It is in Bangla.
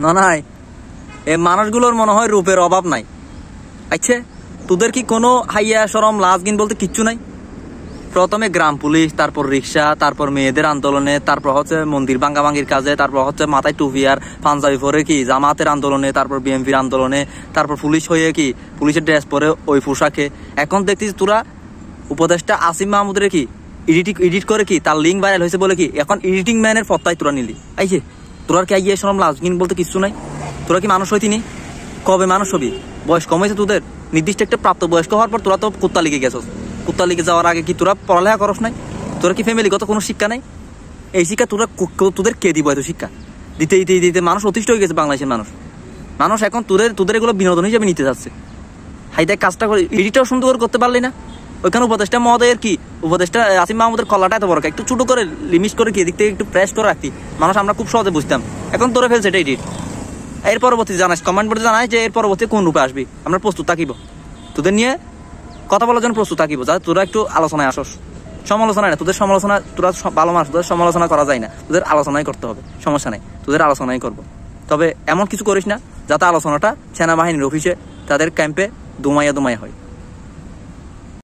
না নাই এই মানুষগুলোর মনে হয় রূপের অভাব নাই। আচ্ছা, তোদের কি কোনো হাইয়া শরম লাজগিন বলতে কিচ্ছু নাই? প্রথমে গ্রাম পুলিশ, তারপর রিক্সা, তারপর মেয়েদের আন্দোলনে, তারপর হচ্ছে মন্দির ভাঙ্গাভাঙ্গির কাজে, তারপর হচ্ছে মাথায় টুপি আর পাঞ্জাবি পরে কি জামাতের আন্দোলনে, তারপর বিএনপির আন্দোলনে, তারপর পুলিশ হয়ে কি পুলিশের ড্রেস পরে ওই পোশাকে। এখন দেখতিস তোরা উপদেষ্টা আসিফ মাহমুদের কি এডিট করে কি তার লিঙ্ক ভাইরাল হয়েছে বলে কি এখন এডিটিং ম্যানের পত্তায় তোরা নিলি। আইছে তোরা কি আইয়ে শরম লাজগিন বলতে কিচ্ছু নাই? তোরা কি মানুষ হইতিনি? কবে মানুষ হবি? বয়স কমেছে তোদের? নির্দিষ্ট একটা প্রাপ্ত বয়স্ক হওয়ার পর তোরা তো কুত্তা লিগে গেছস। কুত্তা লিগে যাওয়ার আগে কি তোরা পড়ালেখা করস নাই? তোরা কি ফ্যামিলিগত কোনো শিক্ষা নাই? এই শিক্ষা তোরা তোদের কে দিব? এত শিক্ষা দিতে দিতে দিতে মানুষ অতিষ্ঠ হয়ে গেছে। বাংলাদেশের মানুষ এখন তোদের এগুলো বিনোদন হিসেবে নিতে যাচ্ছে। হাইদাই কাজটা করে এডিটটাও সুন্দর করে করতে পারলি না। ওইখানে উপদেষ্টা মহোদয়ের কি উপদেষ্টা আসিফ মাহমুদের কলাটা এত বড় একটু ছোট করে লিমিট করে কি এদিক থেকে একটু প্রেস করে রাখতি, মানুষ আমরা খুব সহজে বুঝতাম। এখন তোরা ফেলছে এটা এডিট। এর পরবর্তী জানাস, কমেন্ট করে জানাই যে এর পরবর্তী কোন রূপে আসবি। আমরা প্রস্তুত থাকিব, তোদের নিয়ে কথা বলার জন্য প্রস্তুত থাকিব। যা তোরা একটু আলোচনায় আসস, সমালোচনায় না। তোদের সমালোচনা, তোরা ভালো মানুষ, তোদের সমালোচনা করা যায় না, তোদের আলোচনাই করতে হবে। সমস্যা নেই, তোদের আলোচনাই করবো। তবে এমন কিছু করিস না যাতে আলোচনাটা সেনাবাহিনীর অফিসে তাদের ক্যাম্পে দুমাইয়া হয়।